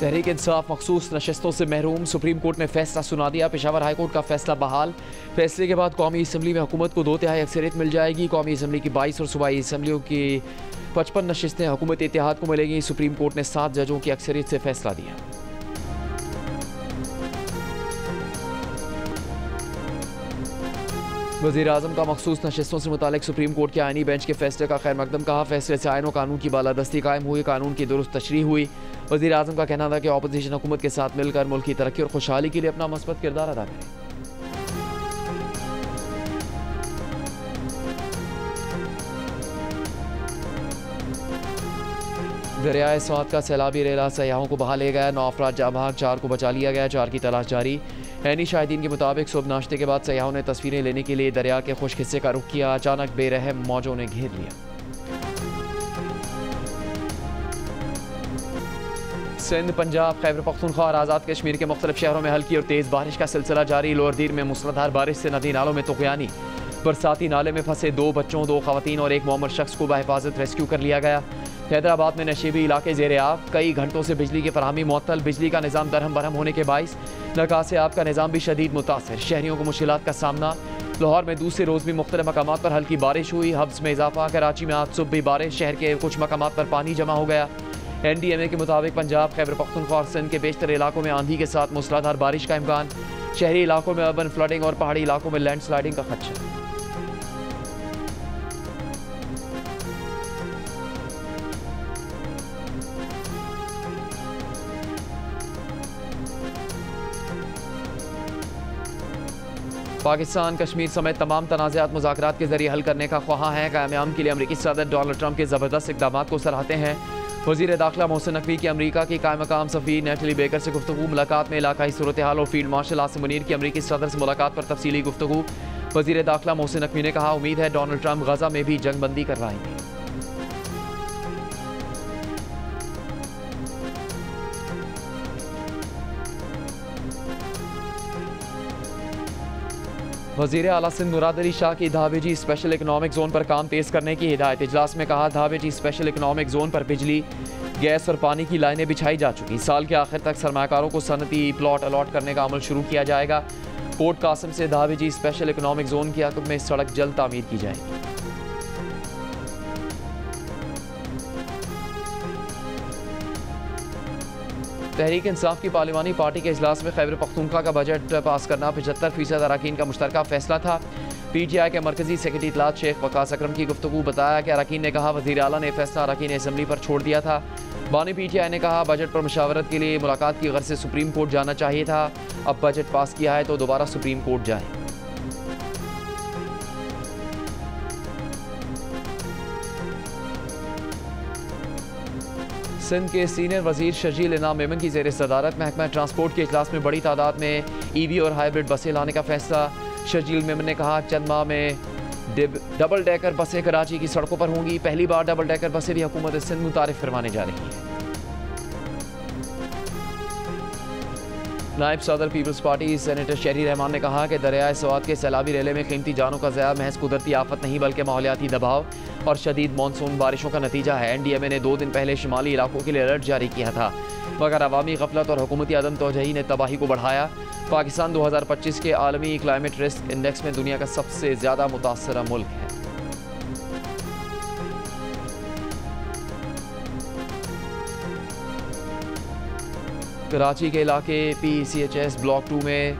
तहरीक इंसाफ मखसूस नशस्तों से महरूम, सुप्रीम कोर्ट ने फैसला सुना दिया। पेशावर हाई कोर्ट का फैसला बहाल। फैसले के बाद कौमी असम्बली में हुकूमत को 2/3 अक्सरियत मिल जाएगी। कौमी असम्बली की 22 और सूबाई असम्बलियों की 55 नशस्तें हुकूमत इत्तेहाद को मिलेंगी। सुप्रीम कोर्ट ने 7 जजों की अक्सरियत से फैसला दिया। वज़ीर आज़म का मखसूस नशस्तों से मुतालिक सुप्रीम कोर्ट के आइनी बेंच के फैसले का खैर मकदम कहा। फैसले से आइन और कानून की बालादस्ती कायम हुई, कानून की दुरुस्त तशरीह हुई। वज़ीर आज़म का कहना था कि अपोजिशन हुकूमत के साथ मिलकर मुल्क की तरक्की और खुशहाली के लिए अपना मस्बत किरदार अदा करे। दरियाए स्वात का सैलाबी रेला सयाहों को बहा ले गया। 9 अफराद जाँ बहक, 4 को बचा लिया गया। 4 की तलाश जारी। ऐनी शाहिदीन के मुताबिक सुबह नाश्ते के बाद सयाहों ने तस्वीरें लेने के लिए दरिया के खुश्क हिस्से का रुख किया। अचानक बेरहम मौजों ने घेर लिया। सिंध, पंजाब, खैबर पख्तूनख्वा और आज़ाद कश्मीर के मुख्तलिफ शहरों में हल्की और तेज़ बारिश का सिलसिला जारी। लोअर दीर में मूसलाधार बारिश से नदी नालों में तुग़यानी। बरसाती नाले में फंसे 2 बच्चों, 2 खवातीन और 1 मुअम्मर शख्स को बहिफाजत रेस्क्यू कर लिया गया। हैदराबाद में नशेबी इलाके ज़ेरे आब, कई घंटों से बिजली की फराहमी मुअत्तल। बिजली का निज़ाम दरहम बरहम होने के बाइस नकासे आब का निज़ाम भी शदीद मुतासर। शहरियों को मुश्किलात का सामना। लाहौर में दूसरे रोज़ भी मुख्तलिफ मकामात पर हल्की बारिश हुई। हब्स में इजाफा। कराची में आज सुबह भी बारिश। शहर के कुछ मकामात पर पानी जमा हो गया। NDMA के मुताबिक पंजाब, खैबर पख्तूनख्वा और सिंध के बेशतर इलाकों में आंधी के साथ मूसलाधार बारिश का इम्कान। शहरी इलाकों में अर्बन फ्लडिंग और पहाड़ी इलाकों में लैंडस्लाइडिंग का खदशा। पाकिस्तान कश्मीर समेत तमाम तनाज़ात मुज़ाकरात के जरिए हल करने का ख्वाह है। क़याम के लिए अमरीकी सदर डोनाल्ड ट्रंप के ज़बरदस्त इक़दामात को सराहते हैं। वज़ीर दाखिला मोहसिन नकवी की अमरीका की कायम मकाम सफ़ीर नेटली बेकर से गुफ्तगू। मुलाकात में इलाकाई सूरत हाल और फील्ड मार्शल आसिम मुनीर की अमरीकी सदर से मुलाकात पर तफसीली गुफ्तगू। वज़ीर दाखिला मोहसिन नकवी ने कहा, उम्मीद है डोनाल्ड ट्रंप गज़ा में भी जंगबंदी करवाएंगे। वज़ीर आला सिंध मुराद अली शाह की धावेजी स्पेशल इकनॉमिक जोन पर काम तेज़ करने की हिदायत। इजलास में कहा, धावेजी स्पेशल इकनॉमिक जोन पर बिजली, गैस और पानी की लाइनें बिछाई जा चुकी। साल के आखिर तक सरमाकारों को सनती प्लॉट अलॉट करने का अमल शुरू किया जाएगा। पोर्ट कासिम से धावेजी स्पेशल इकनॉमिक जोन की आकब में सड़क जल्द तामीर की जाएगी। तहरीक इंसाफ की पार्लिमानी पार्टी के इजलास में खैबर पख्तूनख्वा का बजट पास करना 75% अरकान का मुश्तरका फैसला था। PTI के मरकजी सेक्रेटरी इत्तलात शेख वकास अकरम की गुफ्तगू। बताया कि अरकान ने कहा, वज़ीर आला ने फैसला अरकान असम्बली पर छोड़ दिया था। बानी PTI ने कहा, बजट पर मुशावरत के लिए मुलाकात की गर्ज से सुप्रीम कोर्ट जाना चाहिए था। अब बजट पास किया है तो दोबारा सुप्रीम कोर्ट जाए। सिंध के सीनियर वजीर शर्जील इनाम मेमन की ज़ेर सदारत महकमा ट्रांसपोर्ट के इजलास में बड़ी तादाद में EV और हाइब्रिड बसें लाने का फैसला। शर्जील मेमन ने कहा, चंद माह में डबल डेकर बसें कराची की सड़कों पर होंगी। पहली बार डबल डेकर बसें भी हुकूमत सिंध मुतारिफ करवाने जा रही है। नायब सदर पीपल्स पार्टी सेनेटर शहरी रहमान ने कहा कि दरियाए स्वात के सैलाबी रेले में कीमती जानों का ज़या महज कुदरती आफत नहीं बल्कि माहौलियाती दबाव और शदीद मानसून बारिशों का नतीजा है। NDMA ने 2 दिन पहले शुमाली इलाकों के लिए अलर्ट जारी किया था, मगर अवामी गफलत और हुकूमती अदम तोजही ने तबाही को बढ़ाया। पाकिस्तान 2025 के आलमी क्लाइमेट रिस्क इंडेक्स में दुनिया का सबसे ज़्यादा मुतासरा मुल्क है। कराची के इलाके PCHS ब्लॉक 2 में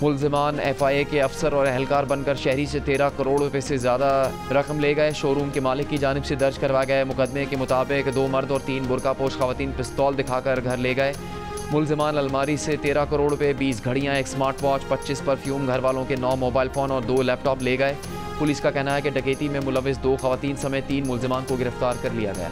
मुल्ज़िमान FIA के अफसर और एहलकार बनकर शहरी से 13 करोड़ रुपए से ज़्यादा रकम ले गए। शोरूम के मालिक की जानिब से दर्ज करवाए गए मुकदमे के मुताबिक 2 मर्द और 3 बुरका पोश खवातीन पिस्तौल दिखाकर घर ले गए। मुल्ज़िमान अलमारी से 13 करोड़ रुपए, 20 घड़ियाँ, एक स्मार्ट वॉच, 25 परफ्यूम, घर वालों के 9 मोबाइल फ़ोन और 2 लैपटॉप ले गए। पुलिस का कहना है कि डकैती में मुलविस 2 खवातीन समेत 3 मुल्ज़िमान को गिरफ्तार कर लिया गया।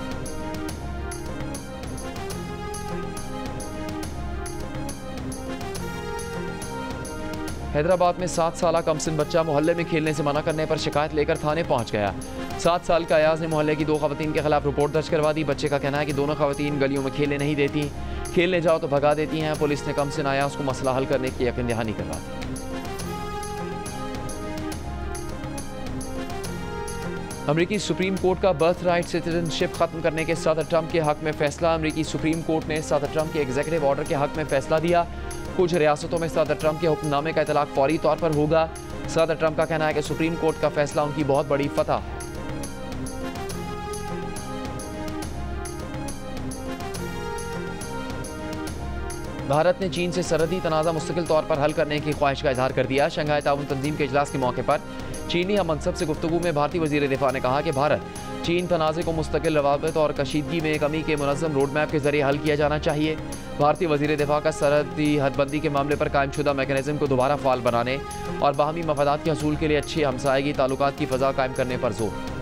हैदराबाद में 7 साल कमसिन बच्चा मोहल्ले में खेलने से मना करने पर शिकायत लेकर थाने पहुंच गया। 7 साल का अयाज ने मोहल्ले की 2 खवातीन के खिलाफ रिपोर्ट दर्ज करवा दी। बच्चे का कहना है कि दोनों खवातीन गलियों में खेलने नहीं देती, खेलने जाओ तो भगा देती हैं। पुलिस ने कमसिन अयाज को मसला हल करने की यकीन दहानी करवा दी। अमेरिकी सुप्रीम कोर्ट का बर्थ राइट सिटीजनशिप खत्म करने के सदर ट्रंप के हक में फैसला। अमेरिकी सुप्रीम कोर्ट ने सदर ट्रंप के एग्जीक्यूटिव ऑर्डर के हक में फैसला दिया। कुछ रियासतों में सदर ट्रंप के हुक्मनामे का इतलाक फौरी तौर पर होगा। सदर ट्रंप का कहना है कि सुप्रीम कोर्ट का फैसला उनकी बहुत बड़ी फतह है। भारत ने चीन से सरहदी तनाज़ा मुस्तकिल तौर पर हल करने की ख्वाहिश का इजहार कर दिया। शंघाई ताउन तंजीम के इजलास के मौके पर चीनी हम मनसब से गुफ्तगू में भारतीय वज़ीर दिफा ने कहा कि भारत चीन तनाज़े को मुस्तकिल रवाबित और कशीदगी में कमी के मुनज़्ज़म रोड मैप के जरिए हल किया जाना चाहिए। भारतीय वज़ीर दिफा का सरहदी हदबंदी के मामले पर कायम शुदा मैकेनिज़्म को दोबारा फ़ाल बनाने और बाहमी मफादात के हसूल के लिए अच्छी हमसायगी ताल्लुकात की फ़ज़ा कायम करने पर जोर।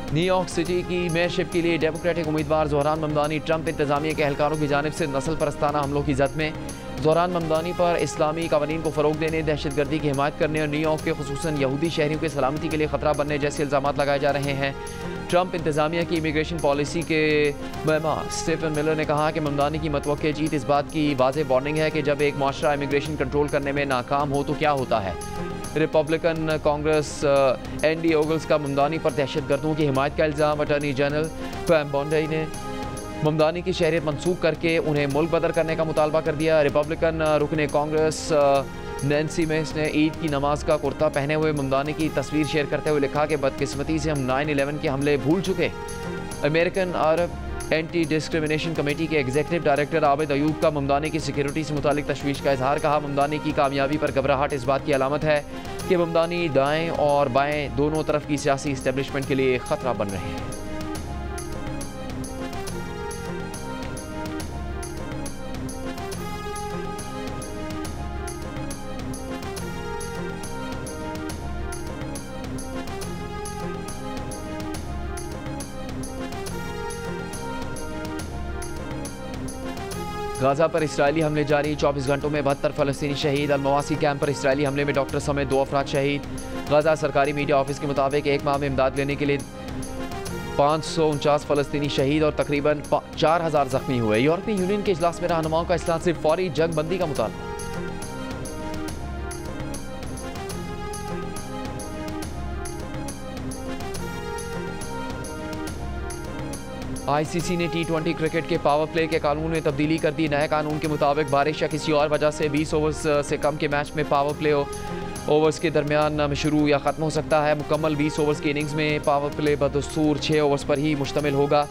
न्यूयॉर्क सिटी की मेयरशिप के लिए डेमोक्रेटिक उम्मीदवार ज़ोहरान ममदानी ट्रंप इंतजामिया के एहलकारों की जानिब से नस्ल परस्ताना हमलों की जद में। ज़ोहरान ममदानी पर इस्लामी कवानीन को फ़रोग देने, दहशतगर्दी की हिमायत करने और न्यूयॉर्क के खुसूसन यहूदी शहरियों की सलामती के लिए ख़तरा बनने जैसे इल्ज़ामात लगाए जा रहे हैं। ट्रंप इंतजामिया की इमिग्रेशन पॉलिसी के महमा स्टीफन मिलर ने कहा कि ममदानी की मतवक्के जीत इस बात की वाज़ेह वार्निंग है कि जब एक माशरा इमिग्रेशन कंट्रोल करने में नाकाम हो तो क्या होता है। रिपब्लिकन कांग्रेस एंडी ओगल्स का ममदानी पर दहशतगर्दों की हिमायत का इल्ज़ाम। अटॉर्नी जनरल पैम बोंडी ने ममदानी की शहरियत मनसूख करके उन्हें मुल्क बदर करने का मुतालबा कर दिया। रिपब्लिकन रुकने कांग्रेस नैन्सी मेस ने ईद की नमाज का कुर्ता पहने हुए ममदानी की तस्वीर शेयर करते हुए लिखा कि बदकिस्मती से हम 9/11 के हमले भूल चुके। अमेरिकन अरब एंटी डिस्क्रिमिनेशन कमेटी के एग्जीक्यूटिव डायरेक्टर आबिद अयूब का ममदानी की सिक्योरिटी से मुतालिक तशवीश का इजहार। कहा, ममदानी की कामयाबी पर घबराहट इस बात की अलामत है कि ममदानी दाएं और बाएं दोनों तरफ की सियासी इस्टेब्लिशमेंट के लिए खतरा बन रहे हैं। गाजा पर इसराइली हमले जारी। 24 घंटों में 72 फ़लस्तीनी शहीद। अल-मवासी कैंप पर इसराइली हमले में डॉक्टर समेत 2 अफराद शहीद। गाजा सरकारी मीडिया ऑफिस के मुताबिक एक माह में इमदाद लेने के लिए 549 फ़लस्तीनी शहीद और तकरीबन 4000 जख्मी हुए। यूरोपी यूनियन के इजलास में रहनुमाओं का इसराइल से फौरी जंग बंदी का मुतालबा। ICC ने T20 क्रिकेट के पावर प्ले के कानून में तब्दीली कर दी। नए कानून के मुताबिक बारिश या किसी और वजह से 20 ओवर्स से कम के मैच में पावर प्ले ओवर्स के दरमियान शुरू या ख़त्म हो सकता है। मुकम्मल 20 ओवर्स की इनिंग्स में पावर प्ले बदस्तूर 6 ओवर्स पर ही मुश्तमिल होगा।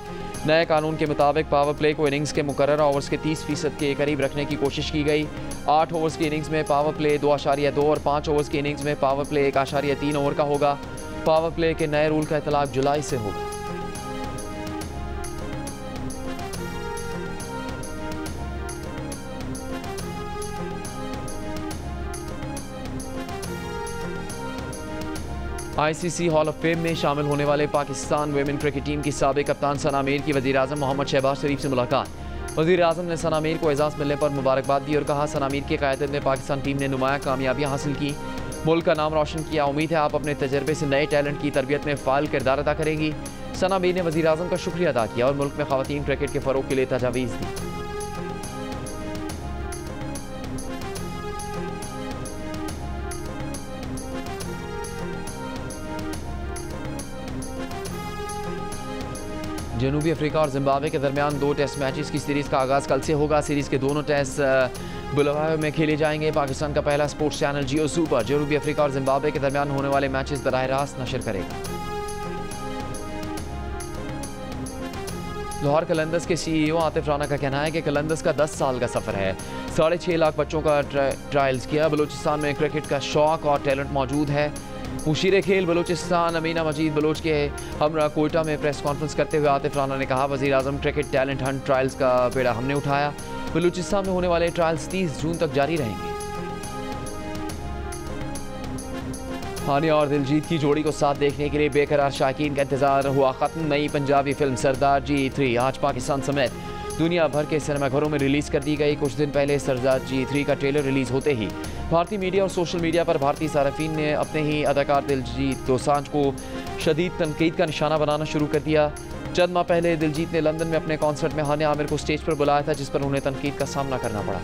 नए कानून के मुताबिक पावर प्ले को इनिंग्स के मुकर्ररा ओवर्स के 30% के करीब रखने की कोशिश की गई। 8 ओवर्स की इनिंग्स में पावर प्ले 2.2 और 5 ओवर्स की इनिंग्स में पावर प्ले 1.3 ओवर का होगा। पावर प्ले के नए रूल का इतलाक जुलाई से होगा। ICC हॉल ऑफ फेम में शामिल होने वाले पाकिस्तान वेमेन क्रिकेट टीम की साबिक कप्तान सना मीर की वज़ीर-ए-आज़म मोहम्मद शहबाज शरीफ से मुलाकात। वज़ीर-ए-आज़म ने सना मीर को एजाज़ मिलने पर मुबारकबाद दी और कहा, सना मीर की क़यादत में पाकिस्तान टीम ने नुमायाँ कामयाबियाँ हासिल की, मुल्क का नाम रोशन किया। उम्मीद है आप अपने तजर्बे से नए टैलेंट की तरबियत में फ़ाल किरदार अदा करेंगी। सना मीर ने वज़ीर-ए-आज़म का शुक्रिया अदा किया और मुल्क में ख़वातीन क्रिकेट के फ़रोग़ के लिए तजावीज़ दी। जनूबी अफ्रीका और जिम्बाब्वे के दरमियान 2 टेस्ट मैचेस की सीरीज़ का आगाज़ कल से होगा। सीरीज़ के दोनों टेस्ट बुलवायो में खेले जाएंगे। पाकिस्तान का पहला स्पोर्ट्स चैनल जियो सुपर जनूबी अफ्रीका और जिम्बाब्वे के दरमियान होने वाले मैचेस बराह रास्त नशर करेगा। लाहौर कलंदर्स के CEO आतिफ राना का कहना है कि कलंदर्स का 10 साल का सफ़र है। 6.5 लाख बच्चों का ट्रायल्स किया। बलूचिस्तान में क्रिकेट का शौक़ और टैलेंट मौजूद है। मुशीर खेल बलूचिस्तान अमीना मजीद बलोच के हमरा कोयटा में प्रेस कॉन्फ्रेंस करते हुए आतिफ राना ने कहा, वज़ीर-ए-आज़म क्रिकेट टैलेंट हंट ट्रायल्स का बेड़ा हमने उठाया। बलूचिस्तान में होने वाले ट्रायल्स 30 जून तक जारी रहेंगे। हानिया और दिलजीत की जोड़ी को साथ देखने के लिए बेकरार शायकीन का इंतजार हुआ खत्म। नई पंजाबी फिल्म सरदार जी 3 आज पाकिस्तान समेत दुनिया भर के सिनेमाघरों में रिलीज़ कर दी गई। कुछ दिन पहले सरदार जी 3 का ट्रेलर रिलीज़ होते ही भारतीय मीडिया और सोशल मीडिया पर भारतीय सार्फिन ने अपने ही अदाकार दिलजीत दोसांझ को शदीद तनकीद का निशाना बनाना शुरू कर दिया। चंद माह पहले दिलजीत ने लंदन में अपने कॉन्सर्ट में हानिया आमिर को स्टेज पर बुलाया था, जिस पर उन्हें तनकीद का सामना करना पड़ा।